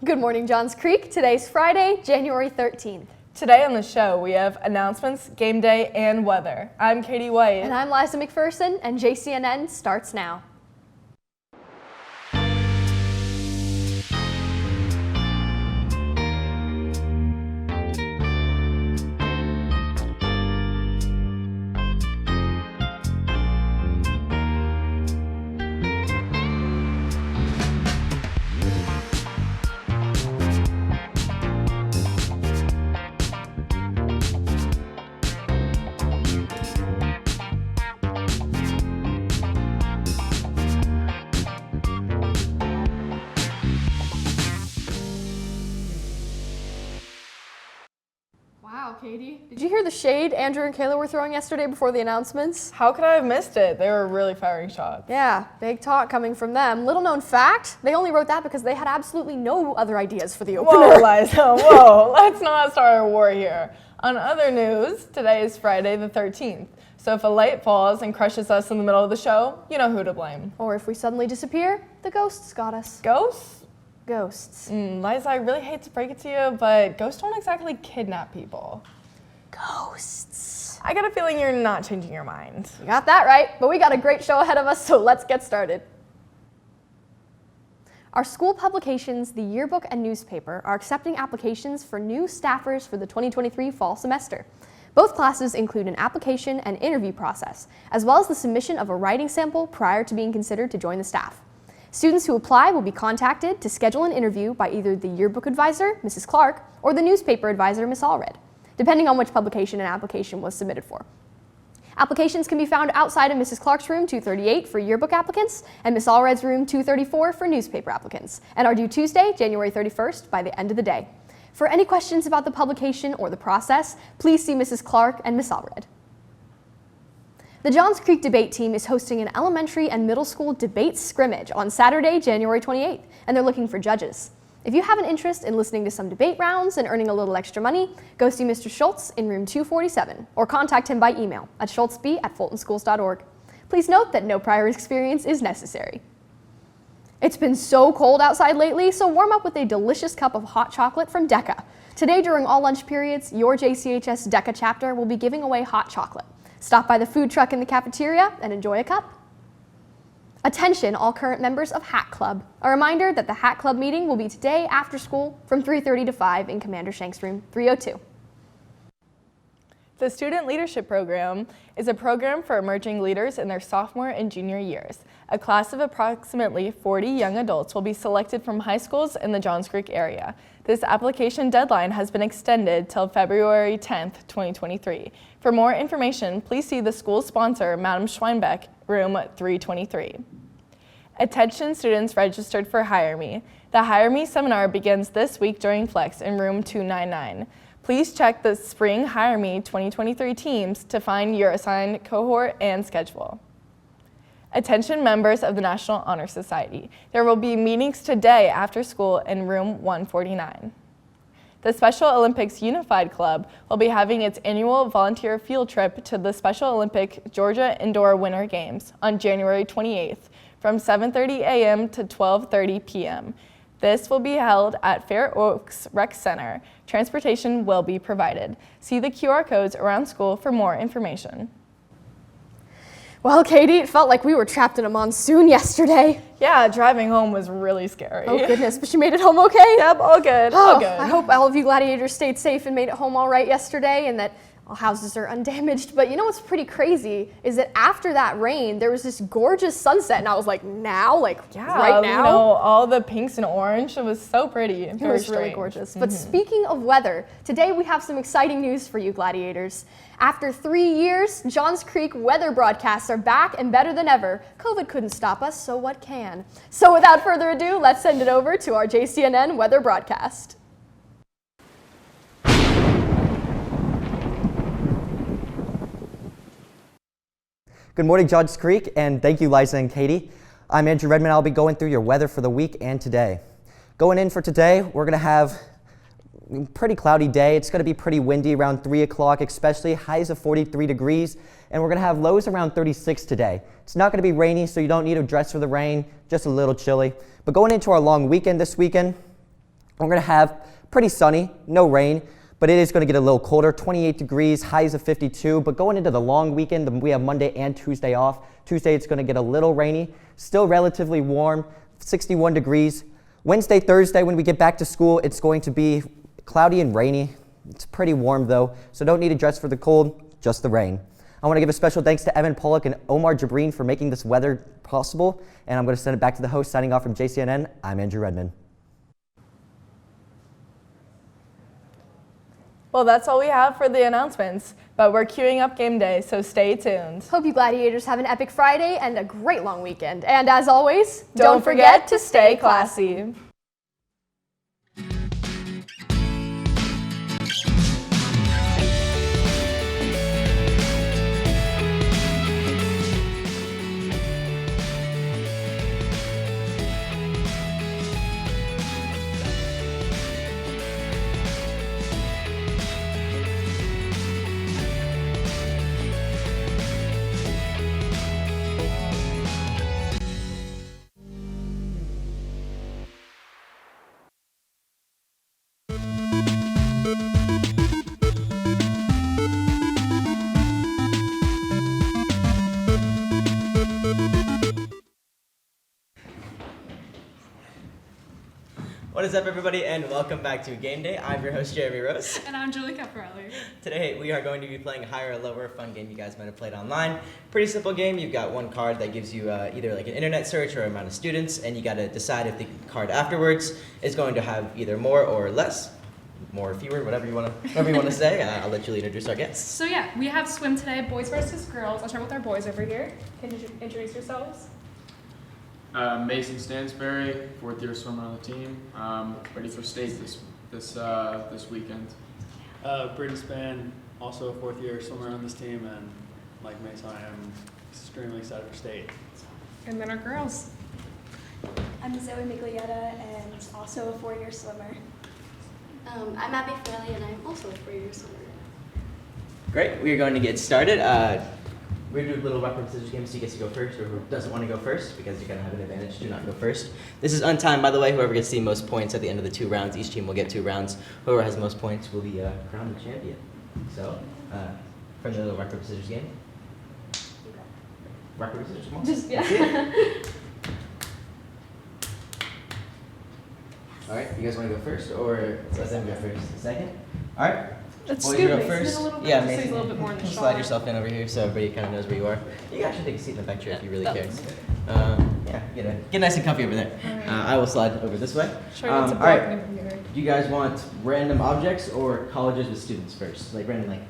Good morning, Johns Creek. Today's Friday, January 13th. Today on the show, we have announcements, game day, and weather. I'm Katie White. And I'm Liza McPherson, and JCNN starts now. Wow, Katie. Did you hear the shade Andrew and Kayla were throwing yesterday before the announcements? How could I have missed it? They were really firing shots. Yeah, big talk coming from them. Little known fact, they only wrote that because they had absolutely no other ideas for the opener. Whoa, Liza, whoa. Let's not start a war here. On other news, today is Friday the 13th. So if a light falls and crushes us in the middle of the show, you know who to blame. Or if we suddenly disappear, the ghosts got us. Ghosts? Ghosts. Liza, I really hate to break it to you, but ghosts don't exactly kidnap people. Ghosts. I got a feeling you're not changing your mind. You got that right, but we got a great show ahead of us, so let's get started. Our school publications, the yearbook and newspaper, are accepting applications for new staffers for the 2023 fall semester. Both classes include an application and interview process, as well as the submission of a writing sample prior to being considered to join the staff. Students who apply will be contacted to schedule an interview by either the yearbook advisor, Mrs. Clark, or the newspaper advisor, Ms. Allred, depending on which publication an application was submitted for. Applications can be found outside of Mrs. Clark's room 238 for yearbook applicants and Ms. Allred's room 234 for newspaper applicants, and are due Tuesday, January 31st by the end of the day. For any questions about the publication or the process, please see Mrs. Clark and Ms. Allred. The Johns Creek debate team is hosting an elementary and middle school debate scrimmage on Saturday, January 28th, and they're looking for judges. If you have an interest in listening to some debate rounds and earning a little extra money, go see Mr. Schultz in room 247 or contact him by email at schultzb@fultonschools.org. Please note that no prior experience is necessary. It's been so cold outside lately, so warm up with a delicious cup of hot chocolate from Decca. Today during all lunch periods, your JCHS Decca chapter will be giving away hot chocolate. Stop by the food truck in the cafeteria and enjoy a cup. Attention all current members of Hat Club. A reminder that the Hat Club meeting will be today after school from 3:30 to 5 in Commander Shanks room 302. The Student Leadership Program is a program for emerging leaders in their sophomore and junior years. A class of approximately 40 young adults will be selected from high schools in the Johns Creek area. This application deadline has been extended till February 10th, 2023. For more information, please see the school sponsor, Madam Schweinbeck, room 323. Attention students registered for Hire Me. The Hire Me seminar begins this week during Flex in room 299. Please check the Spring Hire Me 2023 teams to find your assigned cohort and schedule. Attention members of the National Honor Society. There will be meetings today after school in room 149. The Special Olympics Unified Club will be having its annual volunteer field trip to the Special Olympic Georgia Indoor Winter Games on January 28th from 7:30 a.m. to 12:30 p.m. This will be held at Fair Oaks Rec Center. Transportation will be provided. See the QR codes around school for more information. Well, Katie, it felt like we were trapped in a monsoon yesterday. Yeah, driving home was really scary. Oh goodness, but you made it home okay? Yep, all good, all good. I hope all of you gladiators stayed safe and made it home all right yesterday and that all houses are undamaged. But you know what's pretty crazy is that after that rain, there was this gorgeous sunset and I was like, now? Like, right now? You know, all the pinks and orange, it was so pretty. It was really gorgeous. But speaking of weather, today we have some exciting news for you gladiators. After 3 years, Johns Creek weather broadcasts are back and better than ever. COVID couldn't stop us, so what can? So without further ado, let's send it over to our JCNN weather broadcast. Good morning, Johns Creek, and thank you, Liza and Katie. I'm Andrew Redmond. I'll be going through your weather for the week and today. Going in for today, we're going to have a pretty cloudy day. It's going to be pretty windy around 3 o'clock, especially highs of 43 degrees, and we're going to have lows around 36 today. It's not going to be rainy, so you don't need to dress for the rain, just a little chilly. But going into our long weekend this weekend, We're going to have pretty sunny, no rain, but it is going to get a little colder, 28 degrees, highs of 52. But going into the long weekend, we have Monday and Tuesday off. Tuesday, it's going to get a little rainy, still relatively warm, 61 degrees. Wednesday, Thursday, when we get back to school, it's going to be cloudy and rainy. It's pretty warm though, so don't need to dress for the cold, just the rain. I want to give a special thanks to Evan Pollock and Omar Jabreen for making this weather possible, and I'm going to send it back to the host. Signing off from JCNN, I'm Andrew Redmond. Well, that's all we have for the announcements, but we're queuing up game day, so stay tuned. Hope you Gladiators have an epic Friday and a great long weekend. And as always, Don't forget to stay classy. What is up, everybody, and welcome back to Game Day. I'm your host, Jeremy Rose. And I'm Julie Caparelli. Today, we are going to be playing Higher or Lower, a fun game you guys might have played online. Pretty simple game. You've got one card that gives you either like an internet search or amount of students, and you got to decide if the card afterwards is going to have either more or less, more or fewer, whatever you want to say. I'll let Julie introduce our guests. So yeah, we have swim today, boys versus girls. I'll start with our boys over here. Can you introduce yourselves? Mason Stansberry, fourth year swimmer on the team. Ready for state this weekend. Braden Span, also a fourth year swimmer on this team, and like Mason, I am extremely excited for state. And then our girls. I'm Zoe Miglietta and also a four-year swimmer. I'm Abby Fairley and I'm also a four-year swimmer. Great. We are going to get started. We're going to do a little rock, paper, scissors game, so you get to go first, or who doesn't want to go first, because you're going to have an advantage. Do not go first. This is untimed, by the way. Whoever gets the most points at the end of the 2 rounds, each team will get 2 rounds. Whoever has the most points will be crowned the champion. So, from the little rock, paper, scissors game. Rock, paper, scissors, come on. Just, yeah. All right, you guys want to go first, or let them go first? Second? All right. Let's Boys, scoot you're up Mason in first. a little bit, Yeah, so he's Mason. a little bit more in the Slide shot. yourself in over here so everybody kind of knows where you are. You can actually take a seat in the back chair if you really care. Yeah, get nice and comfy over there. I will slide over this way. Sure, All it's a right. block here. Do you guys want random objects or colleges with students first? Like random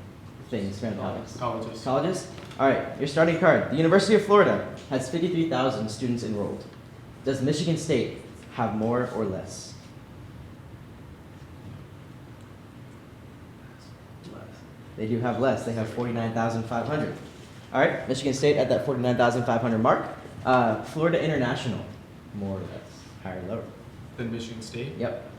things, random objects. Colleges. Colleges? All right, your starting card. The University of Florida has 53,000 students enrolled. Does Michigan State have more or less? They do have less. They have 49,500. All right, Michigan State at that 49,500 mark. Florida International, more or less, higher or lower? Then Michigan State. Yep.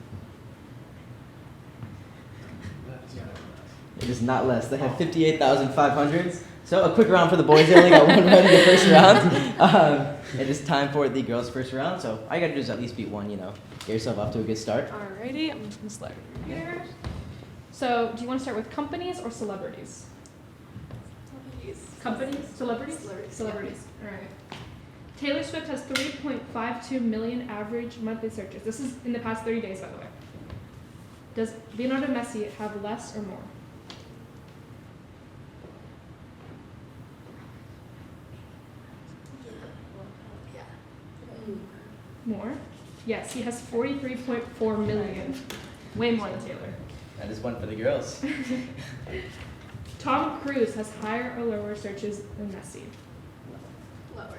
It is not less. They have 58,500. So a quick round for the boys. They only got 1 round in the first round. It is time for the girls' first round. So all you gotta do is at least beat one. Get yourself off to a good start. Alrighty, I'm just gonna slide over here. So, do you want to start with companies or celebrities? Companies? Celebrities? Celebrities. Alright. Taylor Swift has 3.52 million average monthly searches. This is in the past 30 days, by the way. Does Leonardo Messi have less or more? More? Yes, he has 43.4 million. Way more than Taylor. That is one for the girls. Tom Cruise has higher or lower searches than Messi? Lower.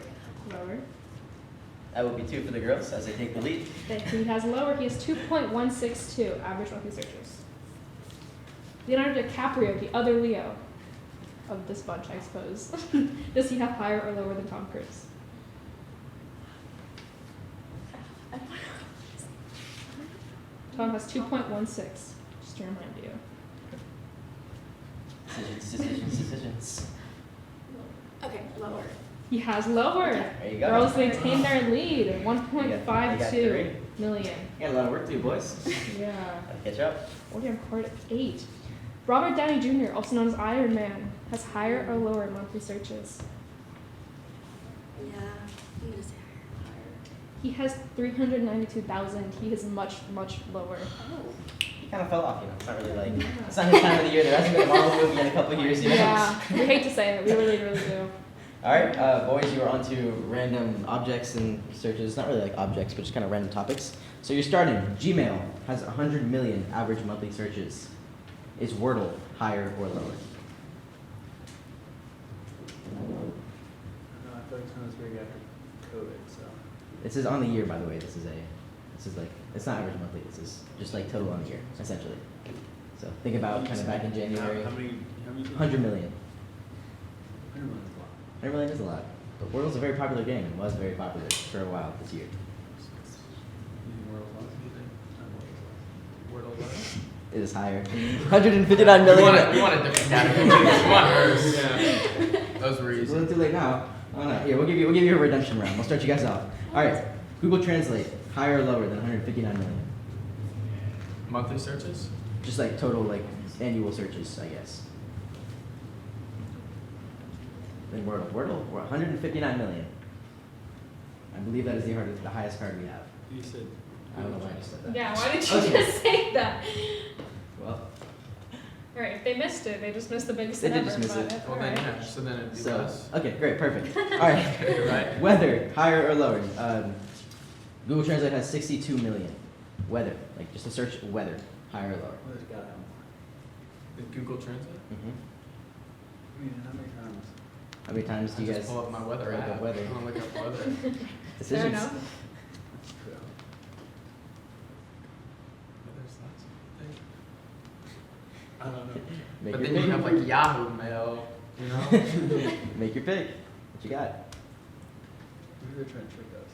Lower. That will be 2 for the girls as they take the lead. He has lower. He has 2.162 average monthly searches. Leonardo DiCaprio, the other Leo of this bunch, I suppose. Does he have higher or lower than Tom Cruise? Tom has 2.16. Just to remind you. Decisions. Okay, lower. He has lower. There you go. Girls maintain their lead at You got 1.52. 3. million. You got a lot of work to do, boys. Yeah. Gotta catch up. What do you have? Part 8. Robert Downey Jr., also known as Iron Man, has higher or lower monthly searches. Yeah, I'm gonna say higher. He has 392,000. He is much, much lower. Oh. He kind of fell off, you know. It's not really like, it's not his time of the year. There hasn't been a Marvel movie in a couple of years, you know. Yeah, we hate to say it. We really, really do. All right, boys, you are on to random objects and searches. Not really like objects, but just kind of random topics. So you're starting. Gmail has 100 million average monthly searches. Is Wordle higher or lower? No, I feel like it's big after COVID, so. This is on the year, by the way. This is like, it's not average monthly. This is just like total on the year, essentially. So think about kind of back in January. How many? 100 million. 100 million is a lot. 100 million is a lot. But Wordle's a very popular game and was very popular for a while this year. Wordle what? It is higher. 159 million. We want a different category. We want hers. Yeah. Those were It's a easy. little too late now. Oh no. Here, we'll give you a redemption round. We'll start you guys off. All right. Google Translate, higher or lower than 159 million? Monthly searches? Just like total like annual searches, I guess. Then Wordle. Wordle, we're 159 million. I believe that is the highest card we have. You said. I don't know why I just said that. Yeah, why did you Okay. just say that? Well, All right, if they missed it, they just missed the biggest They thing did ever. just miss but it. Well, all then, right. yeah, so then it'd be so less. okay, great, perfect. All right. You're right. Weather, higher or lower? Google Translate has 62 million. Weather, like just to search weather, higher or lower? Well, there's gotta have more. Did Google Translate? I mean, how many times? How many times do you I guys just pull up my weather look app. up weather? I want to look up weather. Fair Decisions? enough. True. Weather's lots of things. I don't know. Make But your then you pick. have like Yahoo Mail, you know? Make your pick. What you got? Maybe they're trying to trick us.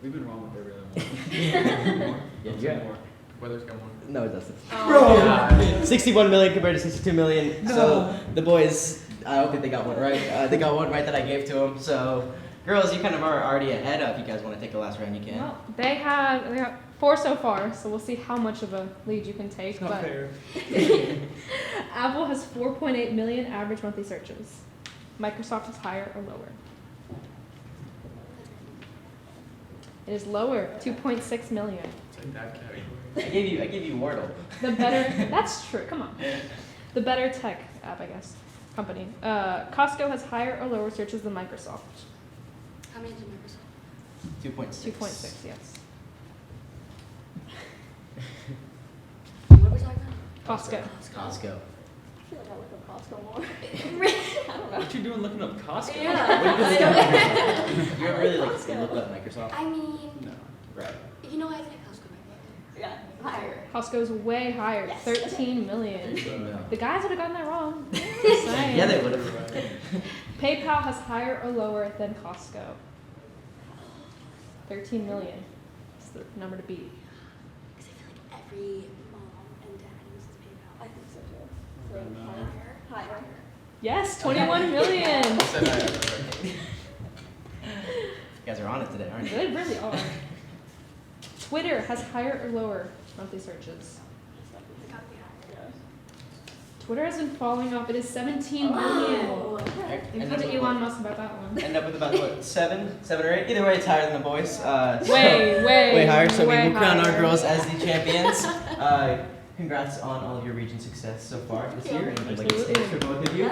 We've been wrong with every other one. Yeah, Don't you say got more. Weather's got more. No, it doesn't. Oh. Yeah. 61 million compared to 62 million. So the boys, I don't think they got one right. They got one right that I gave to them. So girls, you kind of are already ahead. If you guys want to take the last round, you can. Well, they have 4 so far, so we'll see how much of a lead you can take. It's not but fair. Apple has 4.8 million average monthly searches. Microsoft is higher or lower? It is lower, 2.6 million. Take that category. I gave you Wordle. The better, that's true, come on. The better tech app, I guess, company. Costco has higher or lower searches than Microsoft? How many did Microsoft? 2.6. 2.6, yes. What are we talking about? Costco. Costco. I feel like I look up Costco more. I don't know. What you doing looking up Costco? Yeah. You ever really like look up Microsoft? I mean, No. Right. you know, I think Costco might be higher. Yeah, higher. Costco's way higher, Yes. 13 million. No. The guys would have gotten that wrong. Just saying. Yeah, they would have. PayPal has higher or lower than Costco? 13 million. It's the number to beat. Because I feel like every mom and dad uses PayPal. I think so too. So No. higher. Yes, 21 million. Said that. You guys are on it today, aren't you? They really are. Twitter has higher or lower monthly searches? It's gotta be higher. Twitter has been falling off. It is 17 million. Oh. They And put then to Elon Musk about that one. end up with about what, seven or eight? Either way, it's higher than the boys. So Way higher. So we way will crown our higher. girls as the champions. Congrats on all of your region success so far this year, and I'd like to say this for both of you.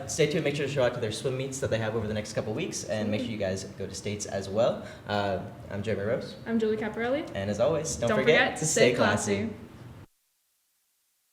Stay tuned. Make sure to show out to their swim meets that they have over the next couple weeks, and make sure you guys go to states as well. I'm Jeremy Rose, I'm Julie Caparelli. and as always, don't Don't forget to stay classy.